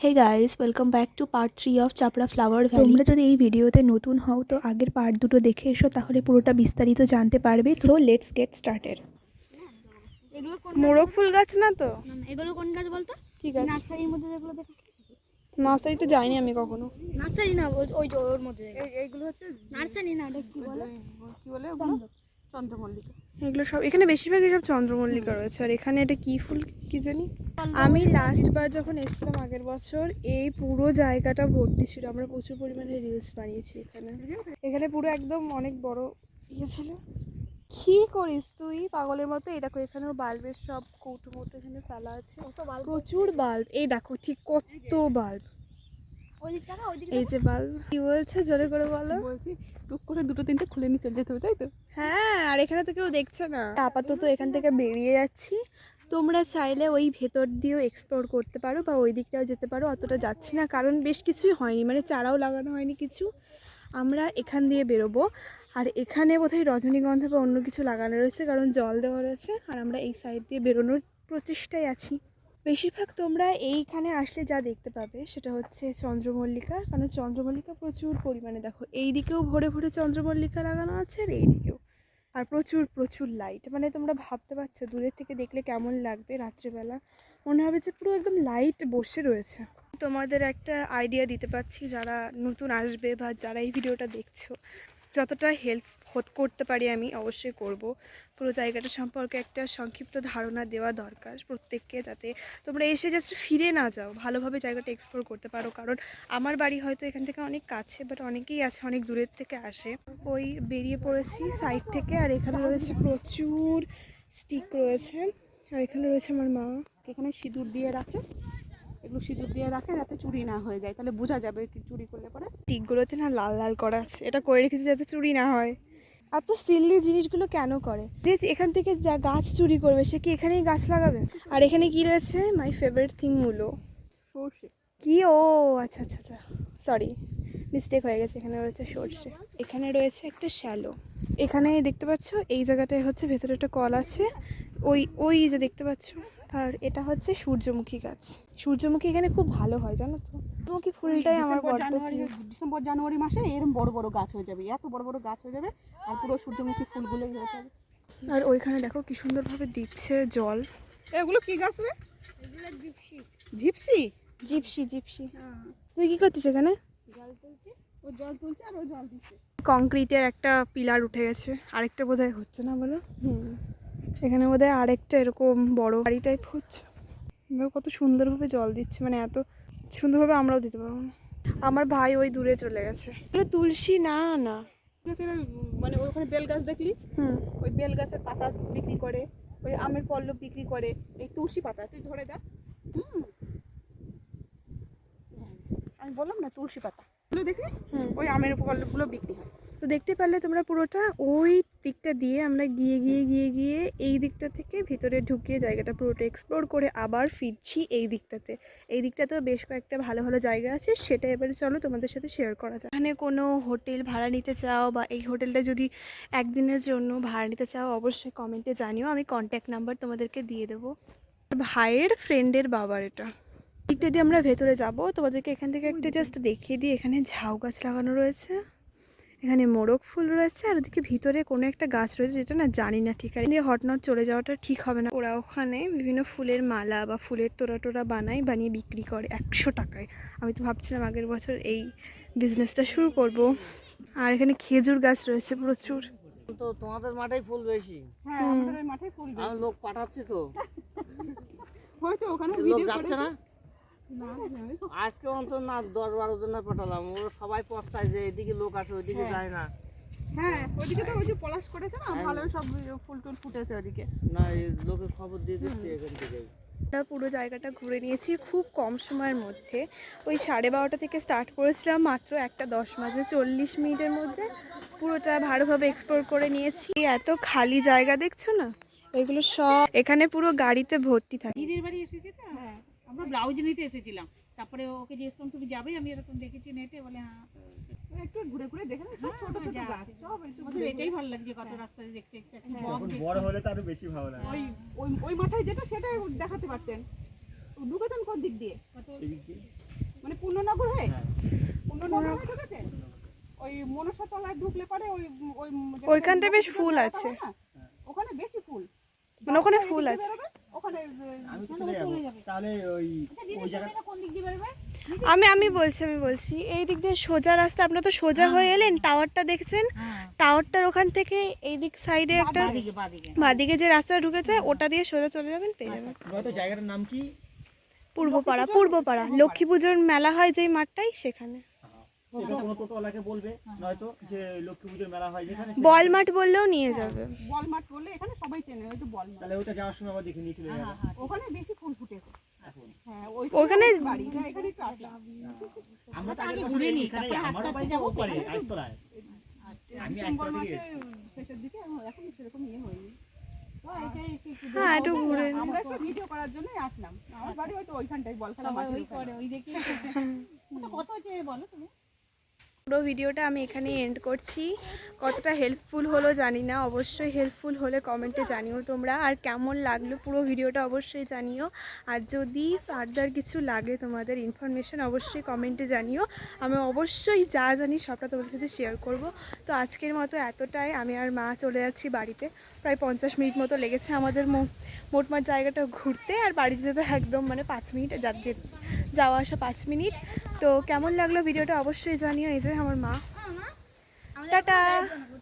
Hey guys, welcome back to part 3 of চাপড়া flower valley. তোমরা যদি এই ভিডিওতে নতুন হও তো আগের পার্ট দুটো দেখে এসো, তাহলে পুরোটা বিস্তারিত জানতে পারবে। So let's get started. এগুলো কোন মোরগ ফুল গাছ না তো? না, না, এগুলো কোন গাছ বলতো? কি গাছ? নার্সারির মধ্যে যেগুলো দেখো। নার্সারিতে যাইনি আমি কখনো। নার্সারি না, ওই যে ওর মধ্যে এইগুলো হচ্ছে নার্সারি না, ওটা কি বলে? কি বলে ওগুলো? চন্দ্রমল্লিকা। এগুলো সব এখানে বেশিরভাগই সব চন্দ্রমল্লিকা রয়েছে। আর এখানে এটা কি ফুল কি জানি। আমি লাস্ট বার যখন এসেছিলাম আগের বছর, এই পুরো জায়গাটা ভর্তি ছিল। আমরা প্রচুর পরিমাণে রিলস বানিয়েছি এখানে। এখানে পুরো একদম অনেক বড় ইয়ে ছিল। কি করিস তুই পাগলের মতো? এই দেখো এখানেও বাল্বের সব কৌটো মৌটো এখানে ফেলা আছে। প্রচুর বাল্ব। এই দেখো ঠিক কত বাল্ব। এই যে বাল্ব। কি বলছে জোরে করে বলো। বলছি টুক করে দুটো তিনটে খুলে নিয়ে চলে যেতে হবে, তাই তো? হ্যাঁ, আর এখানে তো কেউ দেখছে না। আপাতত এখান থেকে বেরিয়ে যাচ্ছি। তোমরা চাইলে ওই ভেতর দিয়েও এক্সপ্লোর করতে পারো বা ওই দিকটাও যেতে পারো। অতটা যাচ্ছি না কারণ বেশ কিছুই হয়নি, মানে চারাও লাগানো হয়নি কিছু। আমরা এখান দিয়ে বেরোবো। আর এখানে বোধহয় রজনীগন্ধা বা অন্য কিছু লাগানো রয়েছে, কারণ জল দেওয়া রয়েছে। আর আমরা এই সাইড দিয়ে বেরোনোর প্রচেষ্টায় আছি। বেশিরভাগ তোমরা এইখানে আসলে যা দেখতে পাবে সেটা হচ্ছে চন্দ্রমল্লিকা, কারণ চন্দ্রমল্লিকা প্রচুর পরিমাণে দেখো এই দিকেও ভরে ভরে চন্দ্রমল্লিকা লাগানো আছে আর এই দিকেও। আর প্রচুর প্রচুর লাইট, মানে তোমরা ভাবতে পারছো দূরের থেকে দেখলে কেমন লাগবে রাত্রেবেলা। মনে হবে যে পুরো একদম লাইট বসে রয়েছে। তোমাদের একটা আইডিয়া দিতে পারছি যারা নতুন আসবে বা যারা এই ভিডিওটা দেখছো, যতটা হেল্প করতে পারি আমি অবশ্যই করব। পুরো জায়গাটা সম্পর্কে একটা সংক্ষিপ্ত ধারণা দেওয়া দরকার প্রত্যেককে, যাতে তোমরা এসে জাস্ট ফিরে না যাও, ভালোভাবে জায়গাটা এক্সপ্লোর করতে পারো। কারণ আমার বাড়ি হয়তো এখান থেকে অনেক কাছে, বাট অনেকেই আছে অনেক দূরের থেকে আসে। ওই বেরিয়ে পড়েছি সাইড থেকে। আর এখানে রয়েছে প্রচুর স্টিক রয়েছে। আর এখানে রয়েছে আমার মা। এখানে সিঁদুর দিয়ে রাখে, এগুলো সিঁদুর দিয়ে রাখে যাতে চুরি না হয়ে যায়, তাহলে বোঝা যাবে কি চুরি করলে পরে। স্টিকগুলোতে না লাল লাল করা আছে, এটা করে রেখেছে যাতে চুরি না হয়। এত সিল্লি জিনিসগুলো কেন করে? যে এখান থেকে যা গাছ চুরি করবে সে কি এখানেই গাছ লাগাবে? আর এখানে কি রয়েছে? মাই ফেভারিট থিং, মূলো। সর্ষে। কি? ও আচ্ছা আচ্ছা আচ্ছা, সরি, মিস্টেক হয়ে গেছে। এখানে রয়েছে সর্ষে। এখানে রয়েছে একটা শ্যালো। এখানে দেখতে পাচ্ছ এই জায়গাটায় হচ্ছে ভেতরে একটা কল আছে। ওই ওই যে দেখতে পাচ্ছ। আর এটা হচ্ছে সূর্যমুখী গাছ। সূর্যমুখী এখানে খুব ভালো হয় জানো তো। সূর্যমুখী ফুলটাই আমার বড্ড প্রিয়। ডিসেম্বর জানুয়ারি মাসে এরকম বড় বড় গাছ হয়ে যাবে, এত বড় বড় গাছ হয়ে যাবে। আর পুরো সূর্যমুখী ফুলগুলোই হয়ে যাবে। আর ওইখানে দেখো কি সুন্দরভাবে দিচ্ছে জল। এগুলো কি গাছ রে? এগুলো জিপসি। জিপসি। Gypsy gypsy. তুই কি করছিস এখানে? জল তুলছে। ও জল তুলছে আর ও জল দিচ্ছে। কংক্রিটের একটা পিলার উঠে গেছে, আরেকটা বোধহয় হচ্ছে না বলো? এখানে বোধহয় আরেকটা এরকম বড় বাড়ি টাইপ হচ্ছে। কত সুন্দরভাবে জল দিচ্ছে, মানে এত সুন্দরভাবে আমরাও দিতে পারবো না। আমার ভাই ওই দূরে চলে গেছে। তুলসী না না মানে ওখানে বেল গাছ দেখলি? হুম। ওই বেল গাছের পাতা বিক্রি করে, ওই আমের পল্লব বিক্রি করে, এই তুলসী পাতা তুই ধরে দেখ। আমি বললাম না তুলসী পাতা গুলো দেখলি? ওই আমের পল্লবগুলো বিক্রি হয়। তো দেখতে পারলে তোমরা পুরোটা ওই দিকটা দিয়ে আমরা গিয়ে গিয়ে গিয়ে গিয়ে এই দিকটা থেকে ভিতরে ঢুকিয়ে জায়গাটা পুরোটা এক্সপ্লোর করে আবার ফিরছি এই দিকটাতে। এই দিকটাতেও বেশ কয়েকটা ভালো ভালো জায়গা আছে, সেটা এবারে চলো তোমাদের সাথে শেয়ার করা যায়। এখানে কোনো হোটেল ভাড়া নিতে চাও বা এই হোটেলটা যদি একদিনের জন্য ভাড়া নিতে চাও অবশ্যই কমেন্টে জানিও, আমি কন্ট্যাক্ট নাম্বার তোমাদেরকে দিয়ে দেবো। ভাইয়ের ফ্রেন্ডের বাবার এটা। দিকটা দিয়ে আমরা ভেতরে যাব, তোমাদেরকে এখান থেকে একটা জাস্ট দেখিয়ে দিই। এখানে ঝাউ গাছ লাগানো রয়েছে, এখানে মোরগ ফুল রয়েছে, আর ওদিকে ভিতরে কোনো একটা গাছ রয়েছে যেটা না জানি না ঠিক আছে। দিয়ে হটনট চলে যাওয়াটা ঠিক হবে না। ওরা ওখানে বিভিন্ন ফুলের মালা বা ফুলের তোড়া টোড়া বানিয়ে বিক্রি করে 100 টাকায়। আমি তো ভাবছিলাম আগের বছর এই বিজনেসটা শুরু করব। আর এখানে খেজুর গাছ রয়েছে প্রচুর। তো তোমাদের মাঠেই ফুল বেশি। হ্যাঁ, আমাদের ওই মাঠে ফুল আমি বেশি। লোক পাঠাচ্ছি তো। হয়তো ওখানে লোক ভিডিও যাচ্ছে করেছে। না আজকে অন্তত না 10-12 জনের পাঠালাম। ওরা সবাই পস্তায় যে এদিকে লোক আসে ওইদিকে যায় না। হ্যাঁ, ওইদিকে তো ওই যে পলাশ করেছে না, ভালো সব ফুল টুল ফুটেছে ওইদিকে। না এই লোকের খবর দিয়ে দিচ্ছি এখান থেকে। আমরা পুরো জায়গাটা ঘুরে নিয়েছি খুব কম সময়ের মধ্যে। ওই 12:30 থেকে স্টার্ট করেছিলাম, মাত্র 1:10 বাজে 40 মিনিটের মধ্যে পুরোটা ভালোভাবে এক্সপ্লোর করে নিয়েছি। এত খালি জায়গা দেখছো না, এগুলো সব এখানে পুরো গাড়িতে ভর্তি থাকে। দিদির বাড়ি এসেছি তো, হ্যাঁ আমরা ব্লাউজ নিতে এসেছিলাম। তারপরে ওকে জিজ্ঞেস করলাম তুমি যাবে, আমি এরকম দেখেছি নেটে, বলে হ্যাঁ। একটু ঘুরে ঘুরে দেখে না, সব ছোট ছোট যা গাছ আছে। সব একটু আমাদের এটাই ভালো লাগছে, কত রাস্তায় দেখতে দেখতে একটা বক দেখতে। বড় হলে তো আরো বেশি ভালো লাগে। ওই ওই ওই মাথায় যেটা সেটা দেখাতে পারতেন। ঢুকেছেন কোন দিক দিয়ে? কত পূর্ণনগর হয়ে পূর্ণনগর হয়ে ঢুকেছে ওই মনসা তলায় ঢুকলে পরে ওই ওই ওইখানটায় বেশ ফুল আছে। ওখানে বেশি ফুল মানে ওখানে ফুল আছে। ওখানে আমি তো চলে যাবো তাহলে ওই ওই জায়গা কোন দিক দিয়ে বেরোবে? আমি বলছি এই দিক দিয়ে সোজা রাস্তা, আপনারা তো সোজা হয়ে এলেন, টাওয়ারটা দেখছেন, টাওয়ারটার ওখান থেকে এই দিক সাইডে একটা বাদিকে বাদিকে যে রাস্তা ঢুকেছে ওটা দিয়ে সোজা চলে যাবেন, পেয়ে যাবেন। হয়তো জায়গাটার নাম কি? পূর্বপাড়া লক্ষ্মী পুজোর মেলা হয় যেই মাঠটাই, সেখানে। এটা কোনো টোটোওয়ালাকে বলবে, নয়তো যে লক্ষ্মী পুজোর মেলা হয় যেখানে বল মাঠ বললেও নিয়ে যাবে। বলমাঠ বললে এখানে সবাই চেনে, ওই তো বলমাঠ। তাহলে ওটা যাওয়ার সময় আবার দেখে নিয়ে চলে যাবে ওখানে বেশি ফুল ফুটেছে এখন। হ্যাঁ ওখানে বাড়ি এখানে একটু আসলাম। আমরা তো আগে ঘুরে নিই, এখানে তারপর আমারও বাড়ি যাবো পরে আইস্তলায়। আমি ডিসেম্বর আইস্তলা থেকে মাসের শেষের দিকে এখন সেরকম ইয়ে হয়নি। হ্যাঁ একটু ঘুরে আমরা একটু ভিডিও করার জন্যই আসলাম। আমার বাড়ি ওই তো ওইখানটাই বলখালা মাঠের ওইখানে। ওই দেখি কত হচ্ছে বলো তুমি? পুরো ভিডিওটা আমি এখানেই এন্ড করছি। কতটা হেল্পফুল হলো জানি না, অবশ্যই হেল্পফুল হলে কমেন্টে জানিও তোমরা, আর কেমন লাগলো পুরো ভিডিওটা অবশ্যই জানিও। আর যদি ফার্দার কিছু লাগে তোমাদের ইনফরমেশন অবশ্যই কমেন্টে জানিও, আমি অবশ্যই যা জানি সবটা তোমাদের সাথে শেয়ার করব। তো আজকের মতো এতটাই, আমি আর মা চলে যাচ্ছি বাড়িতে। প্রায় 50 মিনিট মতো লেগেছে আমাদের মোটমাট জায়গাটা ঘুরতে, আর বাড়ি যেতে তো একদম মানে 5 মিনিট যাওয়া আসা 5 মিনিট। তো কেমন লাগলো ভিডিওটা অবশ্যই জানিও। এই যে আমার মা, টাটা।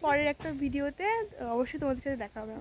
পরের একটা ভিডিওতে অবশ্যই তোমাদের সাথে দেখা হবে।